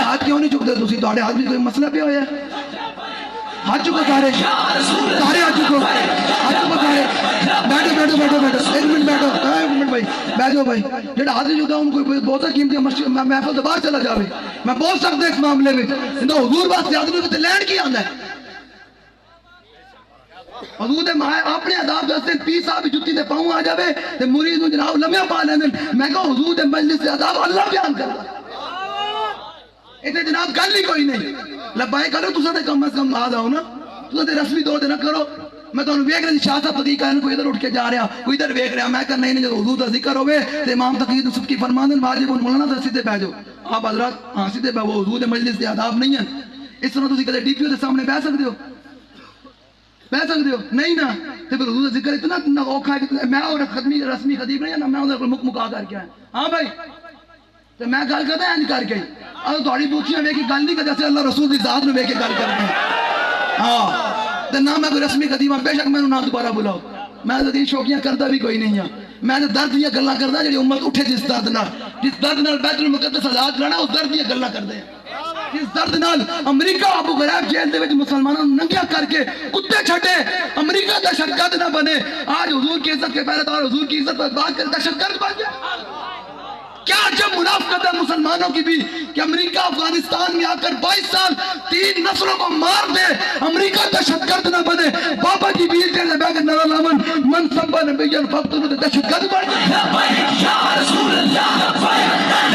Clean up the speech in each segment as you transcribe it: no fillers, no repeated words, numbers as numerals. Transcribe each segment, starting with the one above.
ہاتھ کیوں نہیں چکتے تسی؟ تہاڈے ہاتھ میں کوئی مسئلہ پہ ہویا ہے؟ ہاتھ چکو سارے ہاتھ چکو سارے، بیٹھو ایک منٹ بھائی، بیٹھ جاؤ بھائی. جڑا ہاتھ نہیں چکتا ان کو بہت قیمتی محفل تو باہر چلا جاوے. میں بول سکتا اس معاملے میں حضور واسطے آدمی کو لین کی آندا ہے. حضور دے اپنے عذاب دستے پیر صاحب جتی دے پاؤں آ جاوے تے مرید نوں جناب لمحہ پا لیندے. میں کہا حضور دے مجلس سے عذاب اللہ بیان کردا. اتنے جناب گل ہی کوئی نہیں. لبائے کرو تساں تے کم از کم آ جاؤ نا، تساں تے رسمی طور تے نہ کرو. میں تانوں ویکھ رہا شاہ صاحب تقی کہن کوئی ادھر اٹھ کے جا رہا، کوئی ادھر ویکھ رہا. میں کہنا نہیں، جب حضور دا ذکر ہوے تے امام تقی سبکی فرماندے واجب مولانا تے سیدھے بیٹھ جاؤ. آپ حضرات ہاں سیدھے بیٹھو، حضور دے مجلس دے آداب نہیں ہیں. اس طرح تسی کدے ڈی پی او دے سامنے بیٹھ سکدے ہو؟ بیٹھ سکتے ہو نہیں نا. تے پھر حضور دا ذکر اتنا اوکھا ہے کہ میں اور رسمی خطیب نہیں نا، میں انہاں کول مکا کر کے آیا. ہاں بھائی تے میں گل کردا انج کر کے تہاڈی بوچیاں ویکھ کے گل نہیں کردا، اللہ رسول دی ذات نوں ویکھ کے گل کرتے ہیں. ہاں تے نہ میں کوئی رسمی خطیب ہاں، بے شک میں نہ دوبارہ بلاؤ. میں تے شوقیاں کردا بھی کوئی نہیں ہاں. میں تے درد دیاں گلاں کردا جڑی امت اٹھے جس درد نال بیت المقدس آزاد کرنا، اس درد دیاں گلاں کردے ہیں. اس درد نال امریکہ ابو غریب جیل دے وچ مسلمانوں ننگیا کر کے کتے چھڈے. امریکہ دہشت گرد نہ بنے. آج حضور کی عزت کے پہلے دار حضور کی عزت پر بات کر دہشت گرد بن گیا. کیا جب منافقت ہے مسلمانوں کی بھی کہ امریکہ افغانستان میں آ کر 22 سال 3 نسلوں کو مار دے، امریکہ دہشت گرد نہ بنے. بابا جی بیل کے لبے کے نرا لامن منصب نبی الفقت میں دہشت گرد بن گیا. لبیک یا رسول اللہ،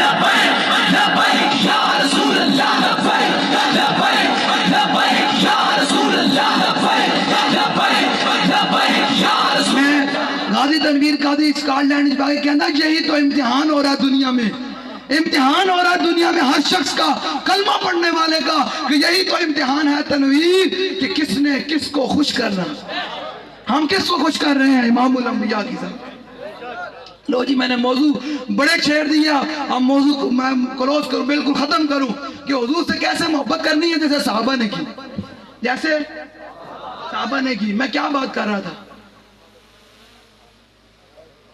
لبیک لبیک یا رسول اللہ، لبیک لبیک یا رسول اللہ، لبیک یا رسول اللہ. غازی تنویر قادری اسکاٹ لینڈ جا کے کہنا یہی تو امتحان ہو رہا ہے دنیا میں. امتحان ہو رہا ہے دنیا میں ہر شخص کا، کلمہ پڑھنے والے کا، کہ یہی تو امتحان ہے تنویر کہ کس نے کس کو خوش کرنا. ہم کس کو خوش کر رہے ہیں؟ امام الانبیاء کی ذات. لو جی میں نے موضوع بڑے چھیڑ دیا. اب موضوع میں کلوز کروں، بالکل ختم کروں کہ حضور سے کیسے محبت کرنی ہے جیسے صحابہ نے کی. جیسے صحابہ نے کی. میں کیا بات کر رہا تھا؟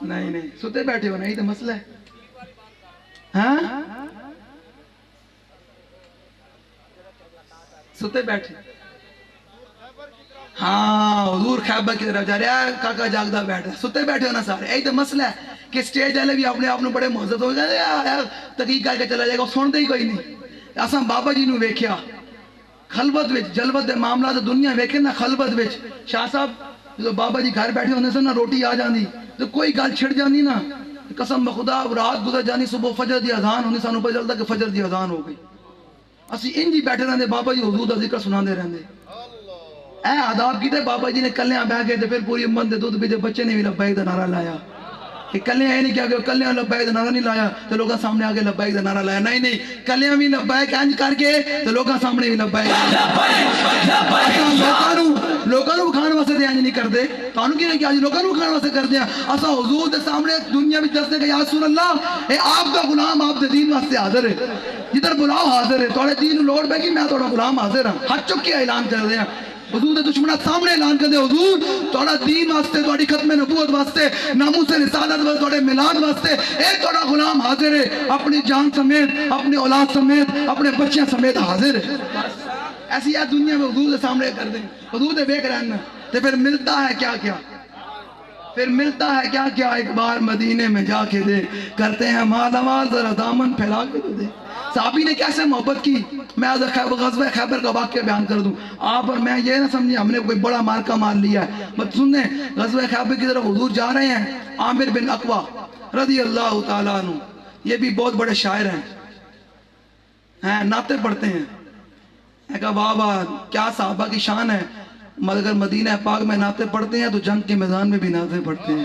نہیں ستے بیٹھے ہو نہیں تو مسئلہ ہے. ہاں ستے بیٹھے. ہاں حضور خیبر کی طرف جا رہے ہیں، کاکا جاگدہ بیٹھے ستے بیٹھے ہو نا سارے. یہی تو مسئلہ ہے کہ سٹیج والے بھی اپنے آپ کو بڑے معزز ہو گئے، تحقیق کر کے چلا جائے گا، سنتے ہی کوئی نہیں. اساں بابا جی نو ویکھیا خلوت وچ، جلوت دے معاملات دنیا ویکھے نا خلوت وچ. شاہ صاحب جو بابا جی گھر بیٹھے ہونے سے نا روٹی آ جاندی تو کوئی گل چھڑ جاندی نا، قسم بخدا رات گزر جانی، صبح فجر دی اذان ہونی، سانو پتہ چلدا کہ فجر دی اذان ہو گئی. اسی انج ہی بیٹھے رہندے، بابا جی حضور دا ذکر سناندے رہندے. اے آداب کیتے بابا جی نے کلیاں بہ گئے تے پھر پوری امت دے دودھ پیتے بچے نے بھی لبیک دا نعرہ لایا. کہ کلیاں یہ نہیں کیا کہ کلیاں لبیک دا نعرہ نہیں لایا تو لوگاں سامنے آگے لبیک دا نعرہ لایا. نہیں کلیاں بھی لبیک انج کر کے تو لوگاں سامنے بھی لبیک. لوگاں نوں کھان واسطے تے انج نہیں کردے. تانوں کی نہیں کہ لوگاں نوں کھان واسطے کردے ہیں. اساں حضور دے سامنے دنیا وچ دسدے کہ یا رسول اللہ اے آپ دا غلام آپ دے دین واسطے حاضر ہے، جدھر بلاؤ حاضر ہے. تھوڑے دین نوں لوڑ پے گی میں تھوڑا غلام حاضر ہاں. ہاتھ چک کے اعلان کر دے ہیں. حضور دے دشمنوں سامنے اعلان کر دے حضور تھوڑا دین واسطے، تھوڑی ختم نبوت واسطے، ناموس رسالت واسطے، تھوڑے میلاد واسطے اے تھوڑا غلام حاضر ہے، اپنی جان سمیت، اپنی اولاد سمیت، اپنے بچیاں سمیت حاضر ہے. ایسی ہے دنیا میں حضور دے سامنے کر دیں. حضور دے بیک رہنا تے پھر ملتا ہے کیا کیا؟ پھر ملتا ہے کیا کیا؟ ایک بار مدینے میں جا کے دے، کرتے ہیں مال امال ذرا دامن پھیلا کے دے. صحابی نے کیسے محبت کی؟ میں غزوہ خیبر کا واقعہ بیان کر دوں آپ، اور میں یہ نہ سمجھیں ہم نے کوئی بڑا مارکہ مار لیا ہے. بس سنیں غزوہ خیبر کی طرف حضور جا رہے ہیں. عامر بن اقوا رضی اللہ تعالیٰ عنہ، یہ بھی بہت بڑے شاعر ہیں، نعتیں پڑھتے ہیں. میں کہا واہ واہ کیا صحابہ کی شان ہے، مگر مدینہ پاک میں نعتیں پڑھتے ہیں تو جنگ کے میدان میں بھی نعتیں پڑھتے ہیں.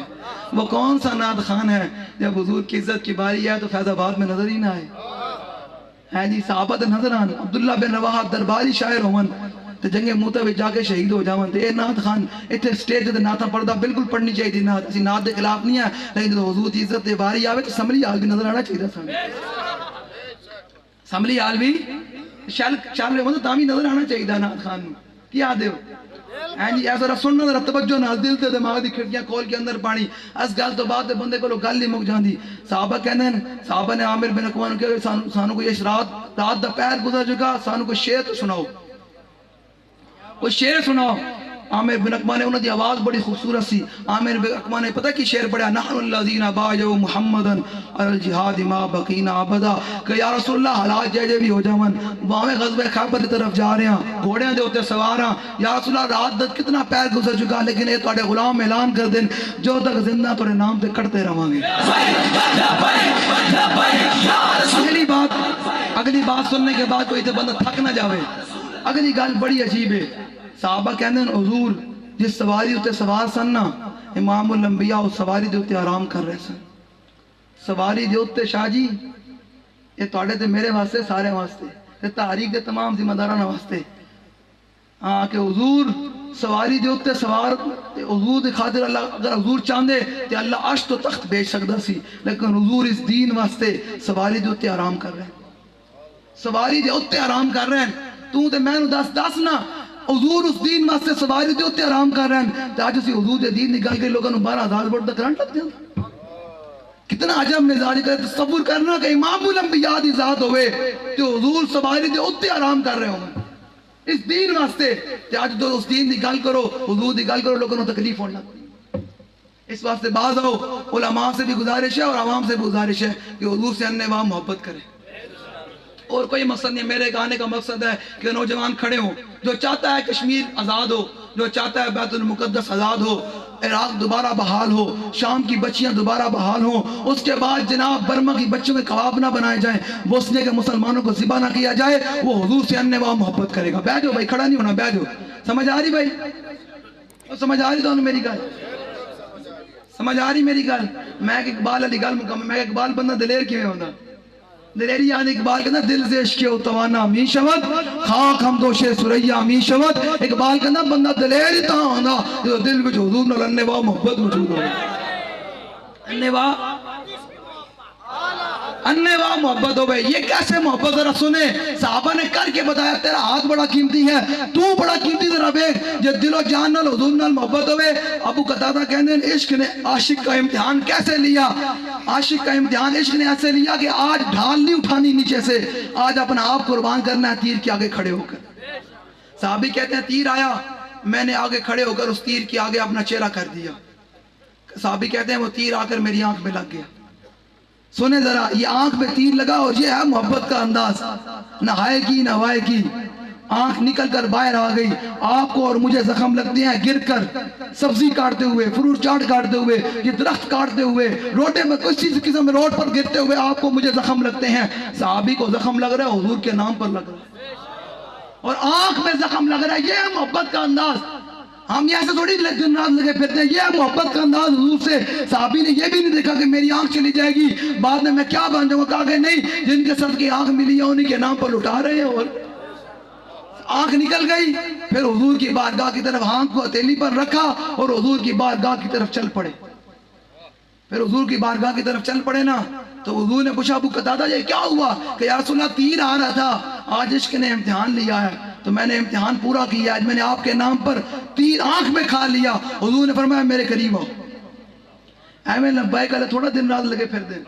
وہ کون سا نعت خان ہے جب حضور کی عزت کی باری ہے تو فیض آباد میں نظر ہی نہ آئے. ہے جی صحابہ تے نظر آن. عبداللہ بن رواحہ درباری شاعر ہون تے جنگ موتہ وچ جا کے شہید ہو جاون تے اے نعت خان ایتھے سٹیج تے نعتاں پڑھدا بالکل پڑھنی چاہیے. نعت اسی نعت دے خلاف نہیں ہے، لیکن جب حضور دی عزت تے باری آوے تو سنبھلی حال بھی نظر آنا چاہیے. سنبھلی حال بھی چل رہے ہوں تو بھی نظر آنا چاہیے نعت خان. کیا دے جی ایسا سننا ذرا توجہ نال دل تے دماغ دی کھڑکیاں کھول کے اندر پانی اس گل تو بعد بندے کو گل ہی مک جاندی صحابہ کہندے ہیں صحابہ نے عامر بن عقبہ کہ سانو کوئی رات دا پیر گزر چکا سانو کوئی شعر تو سناؤ کوئی شعر سناؤ عامر بن عقبہ نے انہوں دی آواز بڑی خوبصورت سی عامر بن عقبہ نے پتہ کی شعر پڑھا نحن الذین بایعوا محمدا علی الجہاد ما بقینا ابدا کہ یا رسول اللہ حالات جے بھی ہو جاون باویں غزوہ خیبر کی طرف جا رہے ہیں گھوڑیاں دے اوتے سوار ہیں یا رسول اللہ رات دت کتنا پیر گزر چکا لیکن اے تواڈے غلام اعلان کر دین جو تک زندہ تیرے نام تے کٹتے رہواں گے اگلی بات سننے کے بعد کوئی تے بندہ تھک نہ جاوے اگلی گل بڑی عجیب ہے صحابہ کہندے ہیں حضور جس سواری ہوتے سوار سن نا امام الانبیاء اس سواری دے ہوتے آرام کر رہے سن سواری دے ہوتے شاہ جی یہ توڑے تے میرے واسطے سارے واسطے تے تحریک دے تمام ذمہ دارانہ واسطے ہاں کہ حضور سواری دے ہوتے سوار تے حضور دے خاطر اللہ اگر حضور چاندے تے اللہ عرش تو تخت بیچ سکتا سی لیکن حضور اس دین واسطے سواری دے ہوتے آرام کر رہے ہیں سواری دے ہوتے آرام کر رہے ہیں تو تے میں نو دس نا حضور اس دین واسطے سواری دے ہوتے آرام کر رہے ہیں تے آج اسی حضور دے دین نکال کے لوگوں 12,000 ووٹ دا کرنٹ لگ جاتا کتنا عجب مزاج کا تصور کرنا کہ امام الانبیاء دی ذات ہوئے تے حضور سواری دے ہوتے آرام کر رہے ہوں اس دین واسطے تے آج تو اس دین دی گل کرو حضور دی گل کرو لوگوں کو تکلیف ہونا اس واسطے بعض ہو علماء سے بھی گزارش ہے اور عوام سے بھی گزارش ہے کہ حضور سے اننے وہاں محبت کرے اور کوئی مقصد نہیں میرے کہنے کا مقصد ہے کہ نوجوان کھڑے ہوں جو چاہتا ہے کشمیر آزاد ہو جو چاہتا ہے بیت المقدس آزاد ہو عراق دوبارہ بحال ہو شام کی بچیاں دوبارہ بحال ہوں اس کے بعد جناب برما کی بچوں کے کباب نہ بنائے جائیں بوسنیا کے مسلمانوں کو ذبح نہ کیا جائے وہ حضور سے اننے وہاں محبت کرے گا بیٹھو بھائی کھڑا نہیں ہونا بیٹھو سمجھ آ رہی بھائی سمجھ آ رہی تو میری گل سمجھ آ رہی میری گل میں اقبال علی گل مکمل میں اقبال بندہ دلیر کیوں ہوتا دلیری یعنی اقبال کہنا دل سے عشق اتوانا می شود خاک ہم دوش سریا می شود اقبال کہنا بندہ دلیری تا ہونا جو دل وچ حضور نال اننے واہ محبت موجود ہو اننے واہ محبت ہو بھئی یہ کیسے محبت ذرا سنے صحابہ نے کر کے بتایا تیرا ہاتھ بڑا قیمتی ہے تو بڑا قیمتی ذرا بیک جب دل و جان نال حضور نال محبت ہوئے ابو قتادہ کہنے ہیں عشق نے عاشق کا امتحان کیسے لیا عاشق کا امتحان عشق نے ایسے لیا کہ آج ڈھال نہیں اٹھانی نیچے سے آج اپنا آپ قربان کرنا ہے تیر کے آگے کھڑے ہو کر صحابی کہتے ہیں تیر آیا میں نے آگے کھڑے ہو کر اس تیر کے آگے اپنا چہرہ کر دیا صحابی کہتے ہیں وہ تیر آ کر میری آنکھ میں لگ گیا سنیں ذرا یہ آنکھ میں تیر لگا اور یہ ہے محبت کا انداز نہائے کی نوائے کی آنکھ نکل کر باہر آ گئی آپ کو اور مجھے زخم لگتے ہیں گر کر سبزی کاٹتے ہوئے فروٹ چاٹ کاٹتے ہوئے یہ درخت کاٹتے ہوئے روٹے میں کسی قسم میں روڈ پر گرتے ہوئے آپ کو مجھے زخم لگتے ہیں صحابی کو زخم لگ رہا ہے حضور کے نام پر لگ رہا ہے اور آنکھ میں زخم لگ رہا ہے یہ ہے محبت کا انداز ہم ایسے تھوڑی دن رات لگے پھرتے ہیں یہ محبت کا انداز حضور سے صحابی نے یہ بھی نہیں دیکھا کہ میری آنکھ چلی جائے گی بعد میں کیا بن جاؤں گا کہا کہ نہیں جن کے ساتھ کی آنکھ ملی ہے انہی کے نام پر لٹا رہے ہیں اور آنکھ نکل گئی پھر حضور کی بارگاہ کی طرف آنکھ کو ہتھیلی پر رکھا اور حضور کی بارگاہ کی طرف چل پڑے پھر حضور کی بارگاہ کی طرف چل پڑے نا تو حضور نے پوچھا ابو قتادہ یہ کیا ہوا کہ یا رسول اللہ تیر آ رہا تھا آج عشق نے امتحان لیا ہے تو میں نے امتحان پورا کیا آج میں نے آپ کے نام پر تیر آنکھ میں کھا لیا حضور نے فرمایا میرے قریب آؤ اے میں لبائک اللہ تھوڑا دن رات لگے پھر دیں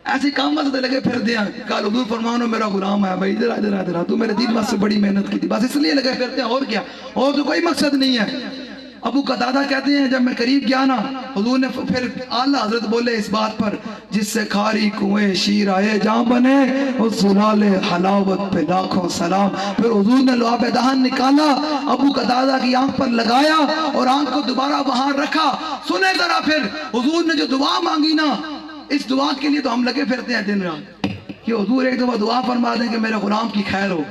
ایسی کام واسطے لگے پھر دیں کہا حضور فرمانو میرا غلام ہے بھائی ادھر تو میرے دین واسطے بڑی محنت کی تھی بس اس لیے لگے پھرتے ہیں اور کیا اور تو کوئی مقصد نہیں ہے ابو قتادہ کہتے ہیں جب میں قریب گیا نا حضور نے پھر اعلیٰ حضرت بولے اس بات پر جس سے کھاری کنویں شیر آئے جہاں بنے اس زلال حلاوت پہ لاکھوں سلام پھر حضور نے لعاب دہن نکالا ابو قتادہ کی آنکھ پر لگایا اور آنکھ کو دوبارہ وہاں رکھا سنے ذرا پھر حضور نے جو دعا مانگی نا اس دعا کے لیے تو ہم لگے پھرتے ہیں دن رات کہ حضور ایک دفعہ دعا فرما دیں کہ میرے غلام کی خیر ہو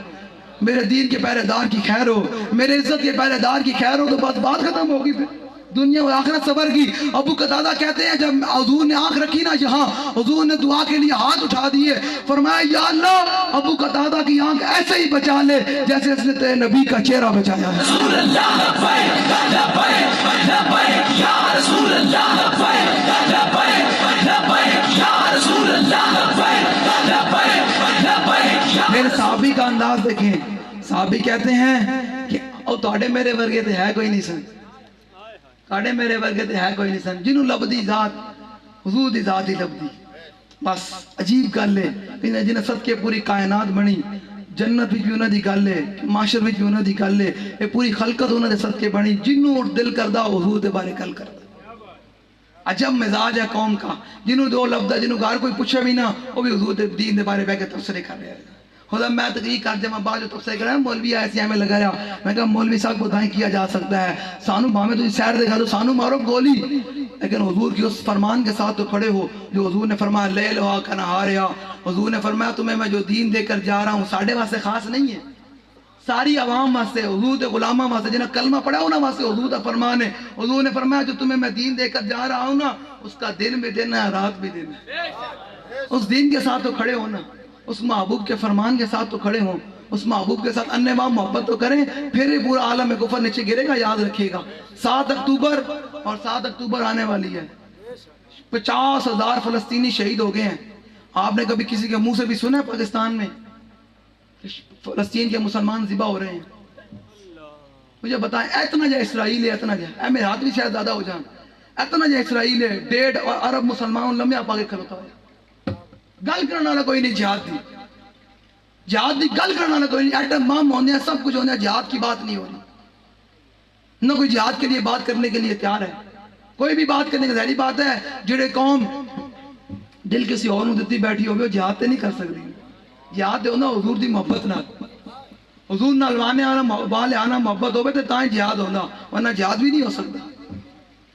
میرے دین کے پہرے دار کی خیر ہو میرے عزت کے پہرے دار کی خیر ہو تو بس بات ختم ہوگی پھر دنیا و آخرت صبر کی ابو قتادہ کہتے ہیں جب حضور نے آنکھ رکھی نا جہاں حضور نے دعا کے لیے ہاتھ اٹھا دیے فرمایا یا اللہ ابو قتادہ کی آنکھ ایسے ہی بچا لے جیسے اس نے تیرے نبی کا چہرہ بچایا ہے رسول اللہ لبیک لبیک لبیک یا رسول اللہ لبیک لبیک لبیک یا رسول اللہ لبیک لبیک لبیک میرے صحابی کا انداز دیکھیں صحابی کہتے ہیں کہ اور تواڈے میرے ورگے تے ہے کوئی نہیں سن، تواڈے میرے ورگے تے ہے کوئی نہیں سن، جنہوں لبدی ذات حضور دی ذات ہی لبدی. بس عجیب گل ہے جنہیں صدقے پوری کائنات بنی، جنت بھی انہاں دی گل ہے، معاشر بھی انہاں دی گل ہے، یہ پوری خلقت انہاں دے صدقے بنی، جنوں دل کردا حضور دے بارے گل کردا. عجب مزاج ہے قوم کا، جنہوں دو لفظ جنہوں گھر کوئی پوچھے بھی نہ وہ بھی حضور دے دین دے بارے بہ کے تبصرے کر رہے ہیں. خدا میں تقریر کر جب بعد جو تبصرے کر رہا ہے مولوی ایسے ہمیں لگا رہا، میں کہا مولوی صاحب بتائیں کیا جا سکتا ہے، سانو بھامے تجھے سیر دکھا دو سانو مارو گولی، لیکن حضور کی اس فرمان کے ساتھ تو کھڑے ہو جو حضور نے فرمایا لے لو کا نہاریا. حضور نے فرمایا تمہیں میں جو دین دے کر جا رہا ہوں ساڑھے واسطے خاص نہیں ہے، ساری عوام واسطے، حضور دے غلامہ واسطے، جنہیں کلمہ پڑھا انہاں واسطے حضور دا فرمان ہے. حضور نے فرمایا جو تمہیں میں دین دے کر جا رہا ہوں نا اس کا دن بھی دن ہے رات بھی دن ہے. اس دین کے ساتھ تو کھڑے ہونا، اس محبوب کے فرمان کے ساتھ تو کھڑے ہوں، اس محبوب کے ساتھ انواع محبت تو کریں، پھر ہی پورا عالم کفر نیچے گرے گا. یاد رکھیے گا 7 اکتوبر اور 7 اکتوبر آنے والی ہے، 50,000 فلسطینی شہید ہو گئے ہیں. آپ نے کبھی کسی کے منہ سے بھی سنا ہے پاکستان میں فلسطین کے مسلمان ذبح ہو رہے ہیں؟ مجھے بتائیں اتنا جا اسرائیل ہے، اتنا جا میرے ہاتھ بھی شاید زیادہ ہو جائیں، اتنا جا اسرائیل ہے 1.5 ارب مسلمان لمحہ پا کے کھلوتا ہوا، گل کرنا والا کوئی نہیں. جہاد دی گل کرنا والا کوئی نہیں. ایٹم بم ہونے ہیں، سب کچھ ہونے ہیں، جہاد کی بات نہیں ہو رہی. نہ کوئی جہاد کے لیے بات کرنے کے لیے تیار ہے، کوئی بھی بات کرنے کی ظاہری بات ہے جڑے قوم دل کسی اور دیتی بیٹھی ہوگی وہ جہاد تے نہیں کر سکتی. جہاد دے ہونا حضور دی محبت نہ، حضور نہ لوانے آنا والے آنا محبت ہوگی تو تائیں جہاد ہونا، ورنہ جہاد بھی نہیں ہو سکتا.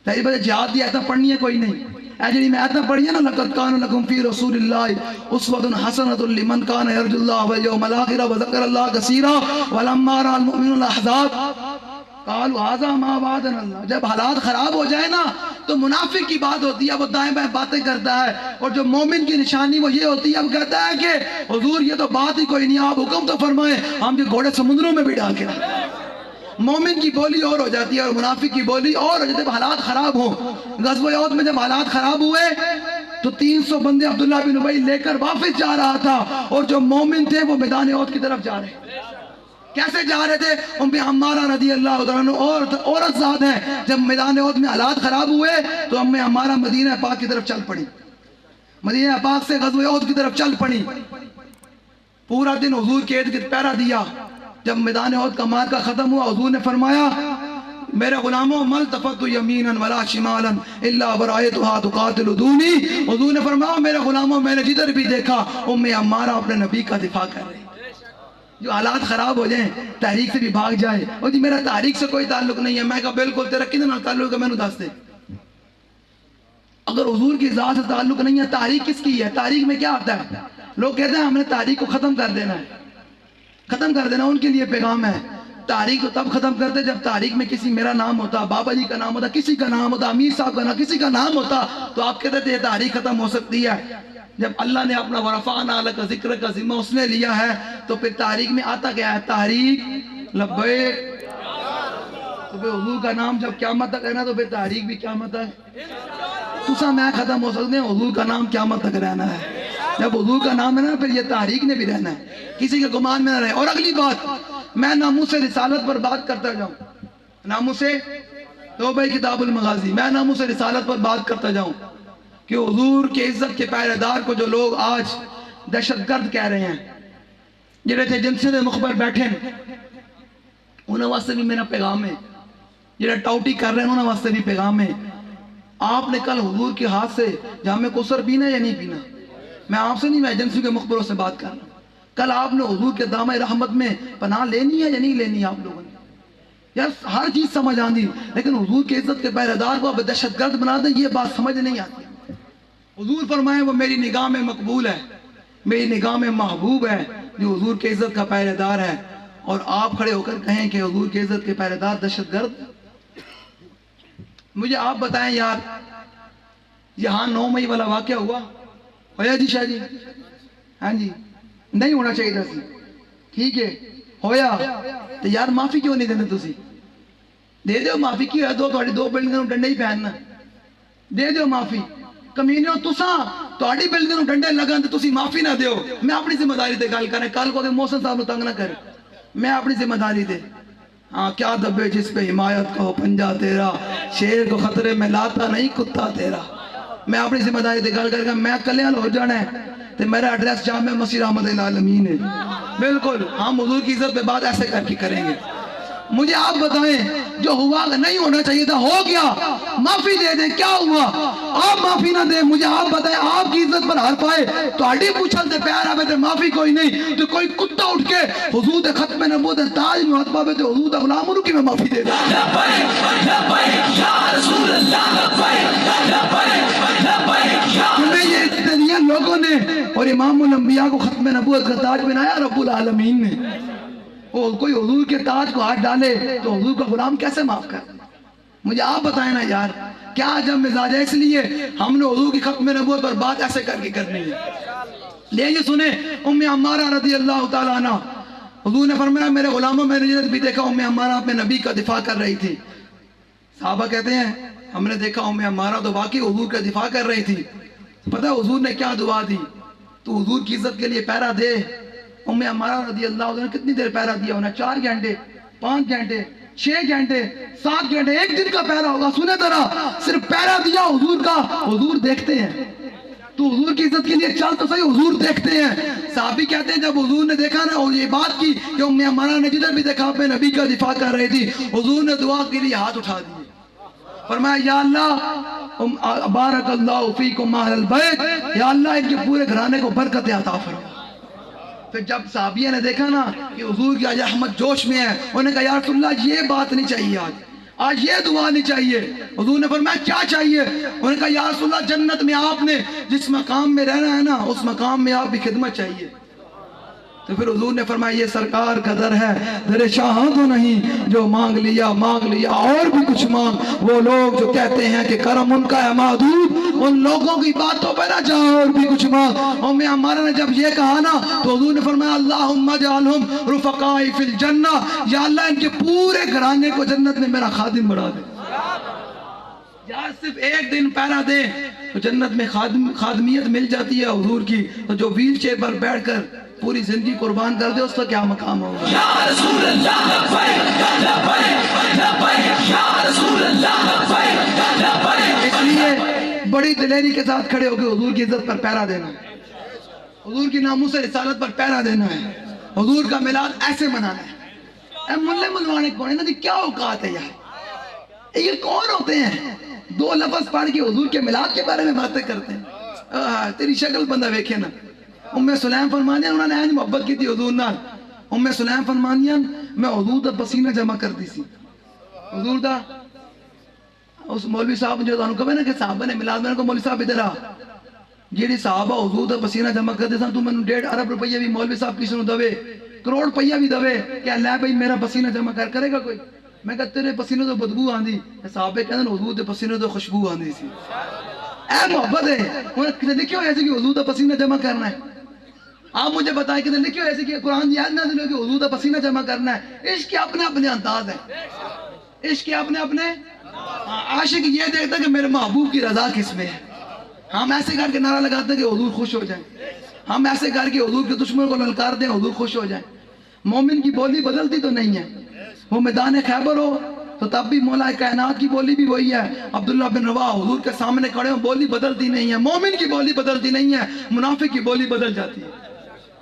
تیری بات جہاد دی ایتا پڑھنی ہے کوئی نہیں. اے جڑی میں ایتا پڑھی ہے نا لقد کان لکم فی رسول اللہ اسوۃ حسنۃ لمن کان یرجو اللہ والیوم الآخر وذکر اللہ کثیرا ولما رأى المؤمنون الاحزاب قالوا هذا ما وعدنا اللہ. جب حالات خراب ہو جائے نا تو منافق کی بات ہوتی ہے، وہ دائیں بائیں باتیں کرتا ہے، اور جو مومن کی نشانی وہ یہ ہوتی ہے اب کہتا ہے کہ حضور یہ تو بات ہی کوئی نہیں، آپ حکم تو فرمائیں ہم جو گھوڑے سمندروں میں بھی ڈال کے رہے. مومن کی بولی اور ہو جاتی ہے اور منافق کی بولی اور ہو جاتی ہے. جب حالات خراب ہوں، غزوہ احد میں جب حالات خراب ہوئے تو 300 بندے عبداللہ بن ابی لے کر واپس جا رہا تھا، اور جو مومن تھے وہ میدان احد کی طرف جا رہے. کیسے جا رہے تھے؟ ام عمارہ رضی اللہ عنہ عورت ذات ہیں، جب میدان احد میں حالات خراب ہوئے تو ام عمارہ مدینہ پاک کی طرف چل پڑی، مدینہ پاک سے غزوہ احد کی طرف چل پڑی. پورا دن حضور کے ارد گرد پہرا دیا. جب میدان احد کا مارکہ ختم ہوا حضور نے فرمایا میرے غلاموں مل تفت یمینا ولا شمالا الا برایتها تقاتل دونی. حضور نے فرمایا میرے غلاموں میں نے جدھر بھی دیکھا ام عمارہ اپنے نبی کا دفاع کر رہے. جو حالات خراب ہو جائیں تحریک سے بھی بھاگ جائے، اور جی میرا تحریک سے کوئی تعلق نہیں ہے، میں کہا بالکل تیرا کدھر نہ تعلق ہے میں نے دس دے. اگر حضور کی ذات سے تعلق نہیں ہے تحریک کس کی ہے؟ تحریک میں کیا آتا ہے؟ لوگ کہتے ہیں ہم نے تحریک کو ختم کر دینا ہے، ختم کر دینا ان کے لیے پیغام ہے. تحریک تو تب ختم کرتے جب تحریک میں کسی میرا نام ہوتا، بابا جی کا نام ہوتا، کسی کا نام ہوتا، امیر صاحب کا نام، کسی کا نام ہوتا تو آپ کہتے تھے یہ تحریک ختم ہو سکتی ہے. جب اللہ نے اپنا ورفعنا لک ذکر کا ذمہ اس نے لیا ہے تو پھر تحریک میں آتا کیا ہے؟ تحریک لبیک. تو پھر حضور کا نام جب قیامت تک رہنا تو پھر تحریک بھی قیامت تک. تسا میں ختم ہو سکتے ہیں، حضور کا نام قیامت تک رہنا ہے. جب حضور کا نام ہے نا پھر یہ تحریک نے بھی رہنا ہے، کسی کے گمان میں نہ رہے. اور اگلی بات میں ناموس رسالت پر بات کرتا جاؤں، ناموس توبہ کتاب المغازی، میں ناموس رسالت پر بات کرتا جاؤں کہ حضور کے عزت کے پہرے دار کو جو لوگ آج دہشت گرد کہہ رہے ہیں، جڑے تھے جن سے مخبر بیٹھے انہوں واسطے بھی میرا پیغام ہے، جڑے ٹاؤٹی کر رہے ہیں انہوں واسطے بھی پیغام ہے. آپ نے کل حضور کے ہاتھ سے جام کوثر پینا یا نہیں پینا؟ میں آپ سے نہیں، میں ایجنسی کے مخبروں سے بات کر رہا ہوں. کل آپ نے حضور کے دامن رحمت میں پناہ لینی ہے یا نہیں لینی؟ آپ لوگوں نے یار ہر چیز سمجھ آندی، لیکن حضور کے عزت کے پہرے دار کو آپ دہشت گرد بنا دیں یہ بات سمجھ نہیں آتی. حضور فرمائیں وہ میری نگاہ میں مقبول ہے، میری نگاہ میں محبوب ہے جو حضور کے عزت کا پہرے دار ہے. اور آپ کھڑے ہو کر کہیں کہ حضور کے عزت کے پہرے دار دہشت گرد. مجھے آپ بتائیں یار یہاں 9 مئی والا واقعہ ہویا جی شاہ جی؟ ہاں جی نہیں ہونا چاہیے تھا سی، ٹھیک ہے ہویا تو یار معافی کیوں نہیں دینے؟ تسی دے دیو معافی. کی ہے دو بلڈنگوں ڈنڈے ہی پہننا، دے دیو معافی. کمینیوں تساں تہاڈی بلڈنگوں ڈنڈے لگن تے تسی معافی نہ دیو. میں اپنی ذمہ داری تے گل کریں، کل کو کہ محسن صاحب نو تنگ نہ کرے، میں اپنی ذمہ داری تے ہاں کیا دبے جس پہ حمایت کا ہو پنجا تیرا، شیر کو خطرے میں لاتا نہیں کتا تیرا۔ میں اپنی ذمہ داری دکھال کر کے میں کلیان ہو جانا ہے تو میرا ایڈریس جامع مسجد رحمت العالمین ہے۔ بالکل ہم حضور کی عزت پہ بات ایسے کر کے کریں گے۔ مجھے آپ بتائیں جو ہوا نہیں ہونا چاہیے تھا ہو گیا، معافی دے دیں، کیا ہوا؟ آپ معافی نہ دیں، مجھے آپ بتائیں آپ کی عزت پر ہر پائے تو ہڈی پوچھل تے پیار آوے تے معافی کوئی نہیں، تو کوئی کتا اٹھ کے حضور دے ختم نبوت تاج میں ہاتھ پاوے تے حضور دا غلام انہوں کی میں معافی دے دیں۔ یہ اتنے لوگوں نے اور امام الانبیاء کو ختم نبوت کا تاج بنایا رب العالمین نے، اور کوئی حضور کے تاج کو ہاتھ ڈالے تو حضور کا غلام کیسے معاف کر؟ مجھے آپ بتائیں نا یار، کیا عجب مزاج ہے؟ اس لیے ہم نے حضور کی ختم نبوت پر بات ایسے کر کے کرنی ہے۔ لیجیے سنیں ام عمارہ رضی اللہ تعالیٰ عنہ، حضور نے فرمایا میرے غلاموں میں نے بھی دیکھا ام عمارہ اپنے نبی کا دفاع کر رہی تھی۔ صحابہ کہتے ہیں ہم نے دیکھا ام عمارہ تو واقعی حضور کا دفاع کر رہی تھی، پتہ حضور نے کیا دعا دی؟ تو حضور کی عزت کے لیے پیرا دے۔ ام عمارہ رضی اللہ عنہ نے کتنی دیر پیرا دیا ہونا؟ 4 گھنٹے، 5 گھنٹے، 6 گھنٹے، 7 گھنٹے، ایک دن کا پیرا ہوگا۔ سنیں ذرا، صرف پیرا دیا حضور کا، حضور دیکھتے ہیں۔ تو حضور کی عزت کے لیے چل تو صحیح، حضور دیکھتے ہیں۔ صحابی کہتے ہیں جب حضور نے دیکھا نا اور یہ بات کی کہ ام عمارہ نے جدھر بھی دیکھا اپنے نبی کا دفاع کر رہی تھی، حضور نے دعا کے لیے ہاتھ اٹھا دیے، فرمایا یا اللہ بارک اللہ فیکم اہل البیت، یا اللہ ان کے پورے گھرانے کو برکت عطا فرما۔ پھر جب صحابیہ نے دیکھا نا کہ حضور کی آج احمد جوش میں ہے، انہوں نے کہا یا رسول اللہ یہ بات نہیں چاہیے، آج یہ دعا نہیں چاہیے۔ حضور نے فرمایا کیا چاہیے؟ انہوں نے کہا یا رسول اللہ جنت میں آپ نے جس مقام میں رہنا ہے نا اس مقام میں آپ کی خدمت چاہیے۔ تو پھر حضور نے فرمایا یہ سرکار کا در ہے، در شاہاں تو نہیں، جو مانگ لیا اور بھی کچھ مانگ۔ وہ لوگ جو کہتے ہیں کہ کرم ان کا ہے محدود، ان لوگوں کی باتوں پہ نہ جاؤ اور بھی کچھ مانگ۔ ام عمارہ نے جب یہ کہا نا تو حضور نے فرمایا اللہم اجعلہم رفقائی فی الجنہ، یا اللہ ان کے پورے گھرانے کو جنت میں میرا خادم بنا دے۔ یار صرف ایک دن پیرا دے تو جنت میں خادمیت مل جاتی ہے حضور کی، تو جو ویل چیئر پر بیٹھ کر پوری زندگی قربان کر دے اس کا کیا مقام ہوگا؟ یا رسول اللہ لبیک لبیک لبیک، یا رسول اللہ لبیک لبیک۔ اس لیے بڑی دلیری کے ساتھ کھڑے ہو کے حضور کی عزت پر پیرا دینا ہے، حضور کی ناموس رسالت پر پیرا دینا ہے، حضور کا میلاد ایسے منانا ہے۔ اے ملے ملوانے کون ہے نا جی، کیا اوقات ہے یار؟ یہ کون ہوتے ہیں 2 لفظ پڑھ کے حضور کے میلاد کے بارے میں باتیں کرتے ہیں؟ تیری شکل بندہ ویکھے نا۔ ام سلیم فرمانیاں انہوں نے اینج محبت کی تھی حضور نال۔ ام سلیم فرمانیاں میں حضور دا پسینہ جمع کر دی سی، حضور دا اس مولوی صاحب جو تانوں کہے نا کہ صحابہ نے میلاد میں کو مولوی صاحب ادھر آ، جیڑی صحابہ حضور دا پسینہ جمع کر دے سن تو میں 1.5 ارب روپیہ بھی مولوی صاحب کسی نو دوے، کروڑ روپیہ بھی دوے کہ اللہ بھائی میرا پسینہ جمع کرے گا کوئی؟ میں کہا تیرے پسینے تو بدبو آندی، صحابہ کہتے ہیں حضور دے پسینے تو خوشبو آندی سی۔ اے محبت ہے، انہیں کسی لکھے ہوئے ایسے کہ حضور دا پسینہ جمع کرنا ہے؟ آپ مجھے بتائیں کہ لکھے ہوئے ایسے کہ قرآن دی آیت نازل ہوئی کہ حضور دا پسینہ جمع کرنا ہے؟ عشق کے اپنے اپنے انداز ہے، عشق کے اپنے اپنے۔ عاشق یہ دیکھتا کہ میرے محبوب کی رضا کس میں ہے۔ ہم ایسے کر کے نعرہ لگاتے ہیں کہ حضور خوش ہو جائیں، ہم ایسے کر کے حضور کے دشمن کو للکار دیں حضور خوش ہو جائیں۔ مومن کی بولی بدلتی تو نہیں ہے، وہ میدان خیبر ہو تو تب بھی مولا کائنات کی بولی بھی وہی ہے۔ عبداللہ بن رواح حضور کے سامنے کھڑے ہوں بولی بدلتی نہیں ہے، مومن کی بولی بدلتی نہیں ہے، منافق کی بولی بدل جاتی ہے،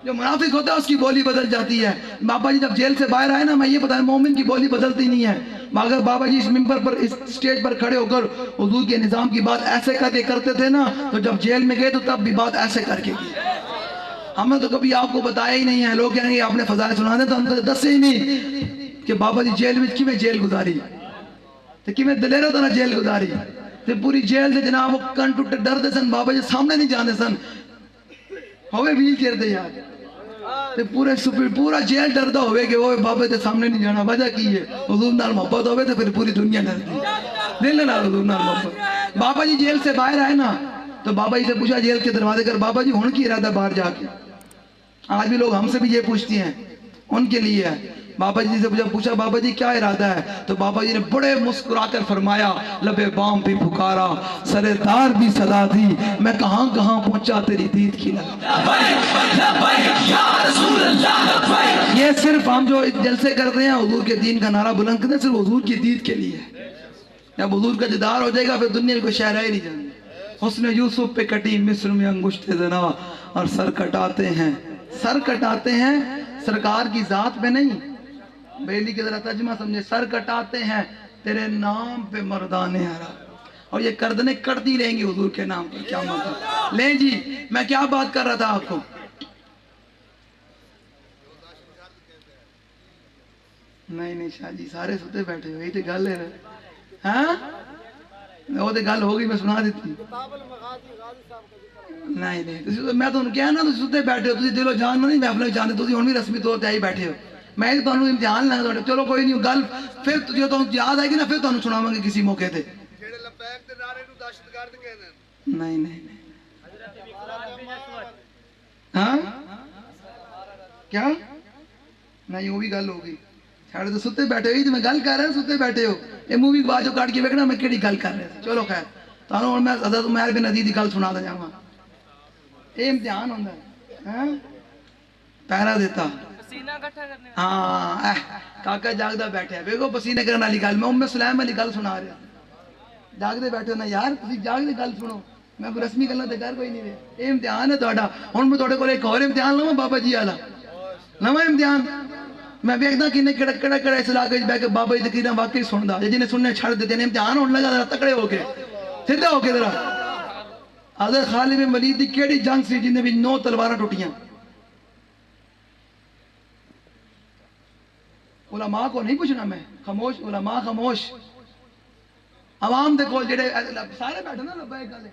جو منافق ہوتا ہے اس کی بولی بدل جاتی ہے۔ بابا جی جب جیل سے باہر آئے نا میں یہ بتایا مومن کی بولی بدلتی نہیں ہے، مگر بابا جی اس ممبر پر اس سٹیج پر کھڑے ہو کر حضور کے نظام کی بات ایسے کر کے کرتے تھے نا، تو جب جیل میں گئے تو تب بھی بات ایسے کر کے کی۔ ہمیں تو کبھی آپ کو بتایا ہی نہیں ہے، لوگ کہیں گے آپ نے فضائل سنا دیں تو ہم تو دسے ہی نہیں کہ بابا جی جیل میں کیویں جیل گزاری تو کیویں دلیروں طرح جیل گزاری تو پوری جیل سے جناب وہ کن ٹوٹے ڈردے سن، بابا جی سامنے نہیں جانے سن، ہوئے ویل چیئر دے یار تے پورا جیل ڈردہ ہوئے کہ وہ بابا تے سامنے نہیں جانا۔ وجہ کی ہے حضور نال محبت ہوئے تو پھر پوری دنیا ڈردی، دل نال حضور نال محبت۔ بابا جی جیل سے باہر آئے نا تو بابا جی سے پوچھا جیل کے دروازے کر بابا جی ہن کی ارادہ باہر جا کے؟ آج بھی لوگ ہم سے بھی یہ پوچھتی ہیں، ان کے لیے ہے بابا جی سے پوچھا بابا جی کیا ارادہ ہے؟ تو بابا جی نے بڑے مسکرا کر فرمایا لبے بام بھی پکارا سرے دار بھی صدا دی میں کہاں کہاں پہنچا تیری دید کی یہ صرف ہم جو جلسے کرتے ہیں حضور کے دین کا نعرہ بلند کرتے ہیں صرف حضور کی دید کے لیے ہے. جب حضور کا دیدار ہو جائے گا پھر دنیا میں کوئی شہر ہے نہیں جانے. حسن یوسف پہ کٹی مصر میں انگشت زنا اور سر کٹاتے ہیں سرکار کی ذات پہ نہیں. بیلی کے ذرا ترجمہ سمجھے. سر کٹاتے ہیں تیرے نام پہ مردان عرب. اور یہ گردنیں کٹتی رہیں گی حضور کے نام پر. کیا مطلب؟ لیں جی میں کیا بات کر رہا تھا آپ کو. نہیں شاہ جی سارے ستے بیٹھے ہوئے تو گل ہے. ہاں وہ تو گل ہوگی میں سنا دیتی. نہیں میں تو کیا نا ستے بیٹھے ہو دل و جان نہیں محفل جانے تھی ہوں بھی رسمی طور پہ آئی بیٹھے ہو. میں تو امتحان لینا. چلو کوئی نہیں گل پھر جو تمہیں یاد آئے گی نا پھر تمہیں سناواں گے کسی موقع تے. نہیں ہاں کیا نہیں وہ بھی گل ہوگی. ساڑھے تو ستے بیٹھے ہوئی تو میں گل کر رہا ستے بیٹھے ہو. یہ مووی بعد جو کاٹ کے ویکھنا میں کیڑی گل کر رہا. چلو خیر تانوں میں حضرت عمر بن عدی دی گل سنا دا جاواں. یہ امتحان ہوندا ہے پیرا دیتا. ہاں کاکا جاگدا بیٹھا ہے ویکھو پسینے کرن والی گل. میں ام سلیم والی گل سنا رہا. جاگدے بیٹھے ہو نا یار تسی جاگدے گل سنو. میں کوئی رسمی گلاں تے کر کوئی نہیں. یہ امتحان ہے تہاڈا. ہن میں تہاڈے کول ایک اور امتحان لواں بابا جی والا. لواں امتحان. میں ویکھدا کنے کڑا اس علاقے وچ بیٹھ کے بابا جی تقریراں واقعی سندا. جنہیں سننے چھڑ دیتے نے. امتحان ہون لگا ذرا تکڑے ہو کے سیدھے ہو کے ذرا. حضرت خالد بن ولید دی کیڑی جنگ سی جن وچ 9 تلواراں ٹوٹیاں؟ علماء کو نہیں پوچھنا میں. خاموش علماء خاموش. عوام دے کول جڑے سارے بیٹھے نا لبیک والے.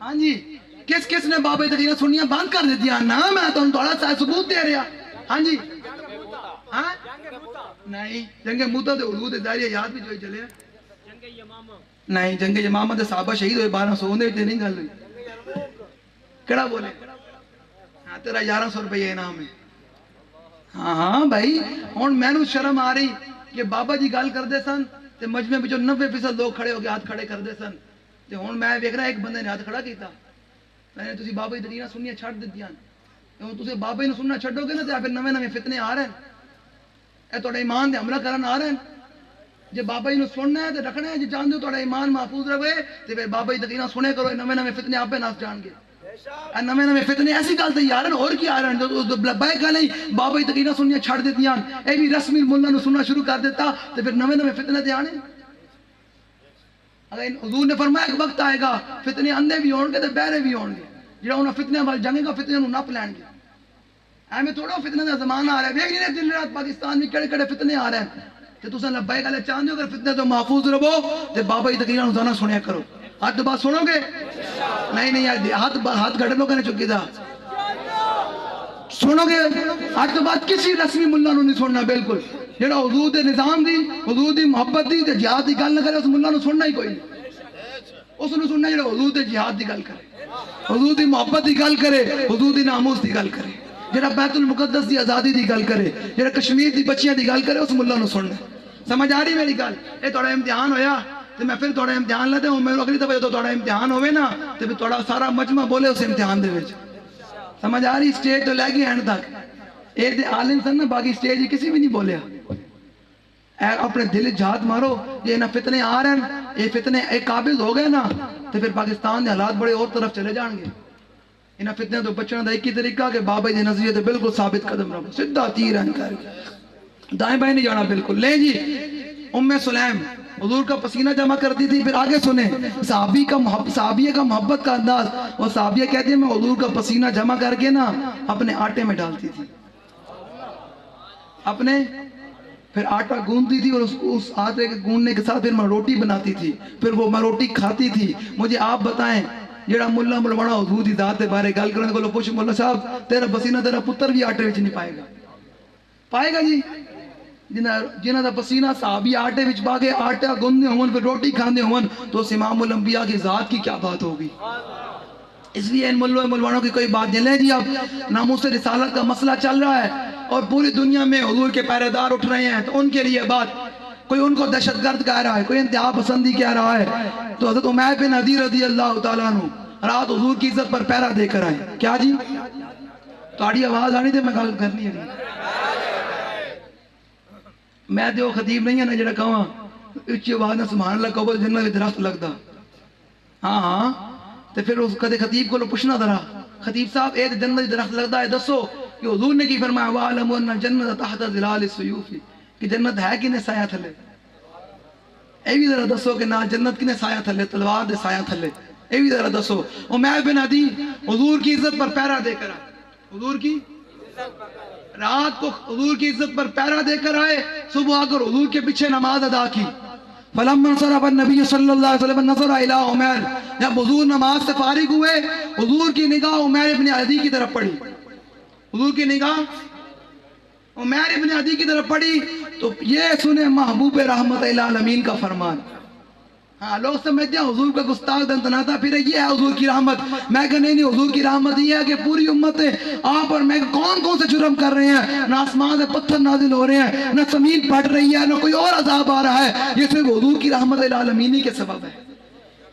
ہاں جی کس نے بابا جی تقریراں سننیاں بند کر دتیاں؟ نا میں تانوں تھوڑا ثبوت دے رہا. ہاں جی ہاں نہیں جنگ موتا تے حضور دے ظاہر یاد بھی جو چلے. نہیں جنگ یمامہ تے صحابہ شہید ہوئے 1200 دے تے نہیں گل ہوئی. کیڑا بولے؟ ہاں تیرا 1100 روپے انعام ہے. ہاں بھائی ہن مینوں شرم آ رہی کہ بابا جی گل کردے سن تے مجمع وچ 90% لوگ کھڑے ہو کے ہاتھ کھڑے کردے سن تے ہن میں ویکھ رہا ایک بندے نے ہاتھ کھڑا کیتا. میں نے تسی بابا جی تقریراں سننیاں چھڈ دتیاں. ہن تسی بابا جی نوں سننا چھڈو گے نا تے پھر نویں فتنے آ رہے ہیں. اے تہاڈے ایمان تے حملہ کرن آ رہے ہیں. جے بابا جی نوں سننا ہے تے رکھنا ہے. جے چاہندے ہو تہاڈا ایمان محفوظ رہے تے پھر بابا جی تقریراں سنے کرو. نویں فتنے آپے نس جان گے. نویں فتنے ایسی گل تے آ رہے ہیں. اور کی آ رہے ہیں؟ لبیک نہیں بابا جی تقریراں سننیاں چھڈ دتیاں. اے بھی رسمی مولا نوں سننا شروع کر دیتا تے پھر نویں فتنے تے آنے. اگر حضور نے فرمایا ایک وقت آئے گا فتنے اندھے بھی ہون گے تے بہرے بھی ہون گے. جڑا انہاں فتنیاں وال جنگے گا فتنیاں نوں نپ لین گے. ایویں تھوڑا فتنے دا زمانہ آ رہا ہے. ویکھ نہیں دن رات پاکستان میں کڑے فتنے آ رہے ہیں. تے تساں لبیک والے چاہندے ہو اگر فتنے تو محفوظ رہو تے بابا جی تقریراں روزانہ سنیا کرو. ہاتھ بات سنو گے؟ نہیں ہاتھ گھڑ لوگوں نے چکی تھا. سنو گے؟ ہاتھ بات کسی رسمی ملا نوں نہیں سننا. بالکل جڑا حضور دے نظام دی حضور دی محبت دی تے جہاد دی گل نہ کرے اس ملا نوں سننا ہی کوئی نہیں. اس نوں سننا جڑا حضور دے جہاد دی گل کرے, حضور دی محبت دی گل کرے, حضور دی ناموس دی گل کرے, جڑا بیت المقدس دی آزادی دی گل کرے, جڑا کشمیر دی بچیاں دی گل کرے, اس ملا نوں سننا. سمجھ آ رہی میری گل؟ اے تھوڑا امتحان ہویا تے میں پھر تھوڑا امتحان لیتے ہوں. میں اگلی دفعہ جدوں تھوڑا امتحان ہوئے نا تے پھر تھوڑا سارا مجمع بولے اس امتحان دے وچ. سمجھ آ رہی؟ سٹیج تو لے گئی اینڈ تک. اے دے عالم سن نا, باقی سٹیج کسی بھی نہیں بولیا. اے اپنے دل جہاد مارو. یہ نہ فتنے آ رہے ہیں, یہ فتنے ایک قابض ہو گئے نا تو پھر پاکستان دے حالات بڑے اور طرف چلے جان گے. انہاں فتنے تو بچنے دا ایک ہی طریقہ کہ بابا جی نظریے تے بالکل ثابت قدم رہو, سیدھا تیر این کر دائیں بائیں نہیں جانا بالکل. لیں جی ام سلیم حضور کا پسینہ جمع کرتی تھی. پھر آگے سنیں صحابیہ کا محبت کا انداز. وہ صحابیہ کہتے ہیں میں حضور کا پسینہ جمع کر کے نا اپنے آٹے میں ڈالتی تھی, اپنے پھر آٹا گوندتی تھی اور اس آٹے کے گوندنے کے ساتھ پھر میں روٹی بناتی تھی, پھر وہ میں روٹی کھاتی تھی. مجھے آپ بتائیں جڑا ملا ملوانا حضور دی ذات دے بارے گل کرنے کو پوچھ مولا صاحب تیرا پسینہ تیرا پتر بھی آٹے وچ نہیں پائے گا. پائے گا جی؟ جنہاں دا پسینہ صحابی آٹے وچ پا کے آٹا گوندنے ہون پھر روٹی کھاندے ہون تو اس امام الانبیاء کی ذات کی کیا بات ہوگی. اس لیے ان ملوانوں کی کوئی بات نہیں. لیں جی اب ناموس رسالت کا مسئلہ چل رہا ہے. اور پوری دنیا میں حضور کے پہرے دار اٹھ رہے ہیں، تو ان کے لیے بات، کوئی ان کو دہشت گرد کہہ رہا ہے، کوئی انتہا پسندی کہہ رہا ہے، تو حضرت عمیر بن عدی رضی اللہ تعالیٰ عنہ رات حضور کی عزت پر پہرا دے کر آئے. کیا جی تھوڑی آواز آنی تھی، میں گل کرنی ہے. میں تو خطیب نہیں ہے نا جڑا کہاں اچھی آواز نہ سبحان اللہ کہو جنت میں درخت لگتا. ہاں ہاں تو پھر اس کدے خطیب کو پوچھنا ذرا، خطیب صاحب اے جنت درخت لگتا ہے، دسو کہ حضور نے کی فرمایا وَعَلَمُ أَنَّ الْجَنَّةَ تَحْتَ ظِلَالِ السُّيُوفِ، کہ جنت ہے کہ نہیں سایہ تھلے. اے بھی ذرا دسو کہ نہ جنت کی نے سایہ تھلے، تلوار دے سایہ تھلے. اے بھی ذرا دسو. عمیر بن عدی حضور کی عزت پر پہرا دے کر آئے، حضور کی رات کو حضور کی عزت پر پہرا دے کر آئے، صبح آ کر حضور کے پیچھے نماز ادا کی. فلما انصرف النبی صلی اللہ علیہ وسلم نظر الی عمیر، جب حضور نماز سے فارغ ہوئے حضور کی نگاہ عمیر بن عدی کی طرف پڑی. حضور کی نگاہ عمیر بن عدی کی طرف پڑی تو یہ سنے محبوب رحمت العالمین کا فرمان. ہاں لوگ سمجھتے ہیں حضور کا گستاخ دن تناتا پھر یہ ہے حضور کی رحمت. میں کہا نہیں حضور کی رحمت یہ ہے کہ پوری امتیں آپ اور میں کون کون سے جرم کر رہے ہیں، نہ آسمان سے پتھر نازل ہو رہے ہیں، نہ زمین پھٹ رہی ہے، نہ کوئی اور عذاب آ رہا ہے، یہ صرف حضور کی رحمت العالمین کے سبب ہے.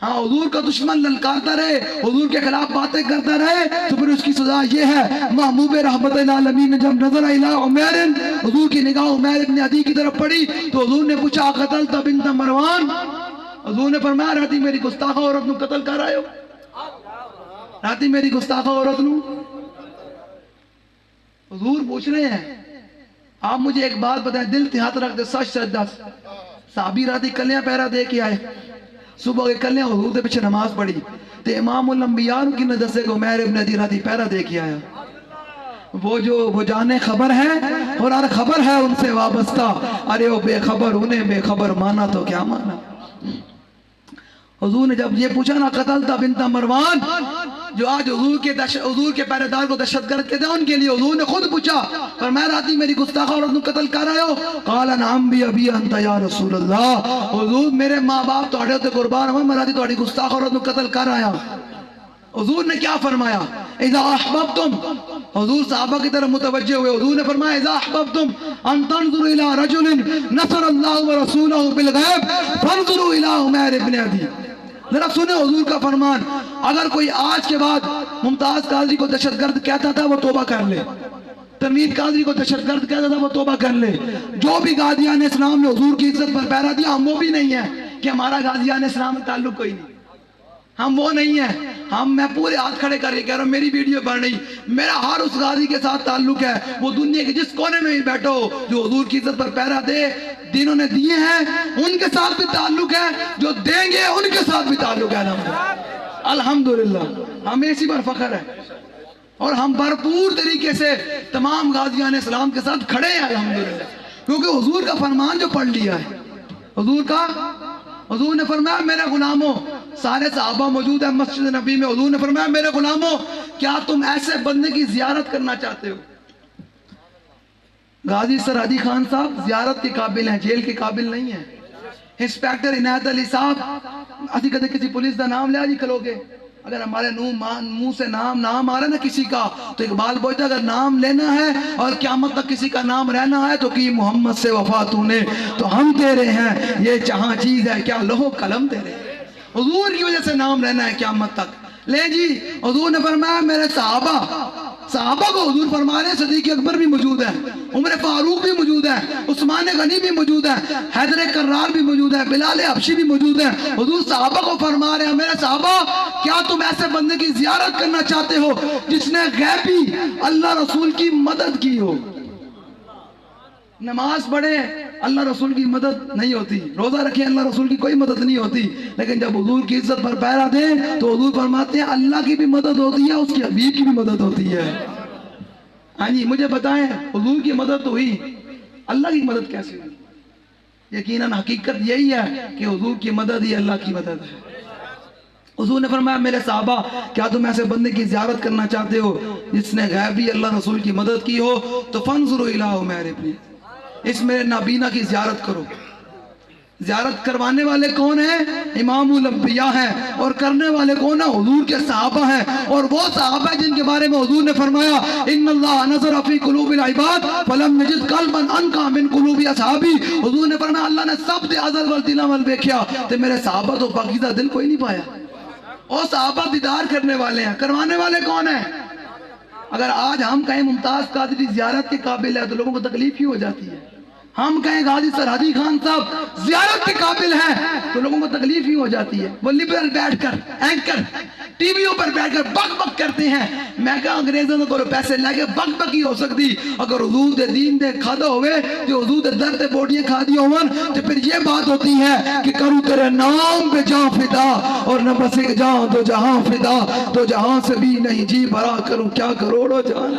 ہاں حضور کا دشمن للکارتا رہے، حضور کے خلاف باتیں کرتا رہے تو پھر اس کی سزا یہ ہے. محبوب رحمت العالمین نے جب نظر الی عمیر، حضور کی نگاہ عمیر بن عدی کی طرف پڑی تو حضور نے پوچھا قتلت بنت مروان، حضور نے فرمایا راتی میری گستاخ عورت نو قتل کر آئے ہو، راتی میری گستاخ عورت نو. حضور پوچھ رہے ہیں آپ مجھے ایک بات بتائیں، دل تے ہاتھ رکھ دے، سچ سچ دس. صحابی راتی کلیاں پہرا دے کے آئے، صبح کے کلیاں حضور دے پیچھے نماز پڑھی تے امام الانبیاء کی نے دسے کہ عمیر ابن عدی راتی پہرا دے کے آیا. وہ جانے خبر ہے اور ہر خبر ہے ان سے وابستہ. ارے وہ بے خبر انہیں بے خبر مانا تو کیا مانا. حضور نے جب یہ پوچھا نا قتلت بنت مروان، جو آج حضور کے پہرے دار کو دہشت گرد کہتے ہیں، ان کے لیے حضور نے خود پوچھا فرمایا راتی میری گستاخ عورت نو قتل کر رہے ہو؟ قال نعم بی ابی انت یا رسول اللہ، حضور میرے ماں باپ تہاڈے تے قربان ہوں، میں راتی تہاڈی گستاخ عورت نو قتل کر آیا. حضور نے کیا فرمایا؟ اذا احببتم، حضور صحابہ کی طرف متوجہ ہوئے، حضور نے فرمایا اذا احببتم ان تنظروا الى رجل نصر اللہ ورسولہ بالغیب فانظروا الى عمیر بن عدی. ذرا سنیں حضور کا فرمان، اگر کوئی آج کے بعد ممتاز قادری کو دہشت گرد کہتا تھا وہ توبہ کر لے، تنویر قادری کو دہشت گرد کہتا تھا وہ توبہ کر لے. جو بھی غازیان اسلام نے حضور کی عزت پر پہرا دیا، ہم وہ بھی نہیں ہیں کہ ہمارا غازیان اسلام میں تعلق کوئی نہیں، ہم وہ نہیں ہیں. میں پورے ہاتھ کھڑے کر کے کہہ رہا ہوں، میری ویڈیو بن رہی، میرا ہر اس غازی کے ساتھ تعلق ہے، وہ دنیا کے جس کونے میں بھی بیٹھو جو حضور کی عزت پر پہرا دے، دینوں نے دیے ہیں ان کے ساتھ بھی تعلق ہے، جو دیں گے ان کے ساتھ بھی تعلق ہے. الحمدللہ ہمیں اسی پر فخر ہے اور ہم بھرپور طریقے سے تمام غازیان اسلام کے ساتھ کھڑے ہیں الحمدللہ، کیونکہ حضور کا فرمان جو پڑھ لیا ہے. حضور نے فرمایا میرے غلاموں، سارے صحابہ موجود ہیں مسجد نبی میں، حضور نے فرمایا میرے غلاموں کیا تم ایسے بندے کی زیارت کرنا چاہتے ہو؟ غازی سرحدی خان صاحب زیارت کے قابل ہیں، جیل کے قابل نہیں ہیں. انسپیکٹر عنایت علی صاحب اسی کدے کسی پولیس دا نام لیا جی کھلوگے، اگر ہمارے منہ سے نام آ رہا نا کسی کا تو اقبال بولتا اگر نام لینا ہے اور قیامت تک کسی کا نام رہنا ہے تو کی محمد سے وفا تو نے، تو ہم تیرے ہیں، یہ جہاں چیز ہے کیا لوح قلم تیرے. حضور کی وجہ سے نام رہنا ہے قیامت تک. لے جی حضور نے فرمایا میرے صحابہ کو حضور فرما رہے ہیں، صدیق اکبر بھی موجود ہے، عمر فاروق بھی موجود ہے، عثمان غنی بھی موجود ہے، حیدر کرار بھی موجود ہے، بلال حبشی بھی موجود ہے. حضور صحابہ کو فرما رہے ہیں میرے صحابہ کیا تم ایسے بندے کی زیارت کرنا چاہتے ہو جس نے غیبی اللہ رسول کی مدد کی ہو؟ نماز پڑھے اللہ رسول کی مدد نہیں ہوتی، روزہ رکھے اللہ رسول کی کوئی مدد نہیں ہوتی، لیکن جب حضور کی عزت پر پہرا دیں تو حضور فرماتے ہیں اللہ کی بھی مدد ہوتی ہے، اس کی حبیب کی بھی مدد ہوتی ہے. ہاں جی مجھے بتائیں حضور کی مدد تو ہوئی، اللہ کی مدد کیسے ہوئی؟ یقیناً حقیقت یہی ہے کہ حضور کی مدد ہی اللہ کی مدد ہے. حضور نے فرمایا میرے صحابہ کیا تم ایسے بندے کی زیارت کرنا چاہتے ہو جس نے غیبی اللہ رسول کی مدد کی ہو؟ تو فانظروا الی عمیر ابن، اس میرے نابینا کی زیارت کرو. زیارت کروانے والے کون ہیں؟ امام الانبیاء ہیں، اور کرنے والے کون ہیں؟ حضور کے صحابہ ہیں، اور وہ صحابہ جن کے بارے میں حضور نے فرمایا ان اللہ نظر فی قلوب العباد فلم یجد قلبا انقى من قلوب اصحابی۔ حضور نے فرمایا اللہ نے سب دے ازل ول دل عمل دیکھیا تے میرے صحابہ تو پاکیزہ دل کوئی نہیں پایا۔ اور صحابہ دیدار کرنے والے ہیں، کروانے والے کون ہیں؟ اگر آج ہم کہیں ممتاز قادری زیارت کے قابل ہے تو لوگوں کو تکلیف ہی ہو جاتی ہے، ہم کہیں غازی سرحدی خان صاحب زیارت کے قابل ہیں تو لوگوں کو تکلیف ہی ہو جاتی ہے۔ وہ لبرل بیٹھ کر اینکر ٹی ویوں پر بیٹھ کر بک بک کرتے ہیں، میں کہا انگریزوں کو پیسے لے کے بک بک ہی ہو سکتی، اگر حضور دے دین دے کھادا ہوئے تو حضور دے در تے بوٹیاں کھا دی ہون تو پھر یہ بات ہوتی ہے کہ کروں تیرے نام پہ جان فدا، اور نہ بس ایک جان تو جہاں فدا، تو جہاں سے بھی نہیں جی بھرا کروں کیا کروڑوں جان۔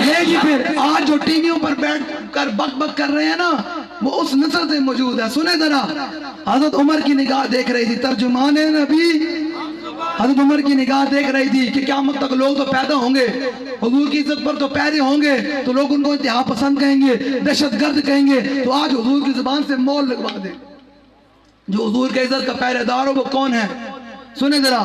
یہ جی پھر آج جو ٹی ویوں پر بیٹھ کر بک بک کر رہے ہیں نا وہ اس نسل سے موجود ہے۔ سنیں ذرا، حضرت عمر کی نگاہ دیکھ رہی تھی، ترجمان نبی حضرت عمر کی نگاہ دیکھ رہی تھی کہ قیامت تک لوگ تو پیدا ہوں گے، حضور کی عزت پر تو پیرے ہوں گے تو لوگ ان کو انتہا پسند کہیں گے، دہشت گرد کہیں گے، تو آج حضور کی زبان سے مول لگوا دے۔ جو حضور کے عزت کا پہرے دار ہو وہ کون ہے؟ سنیں ذرا،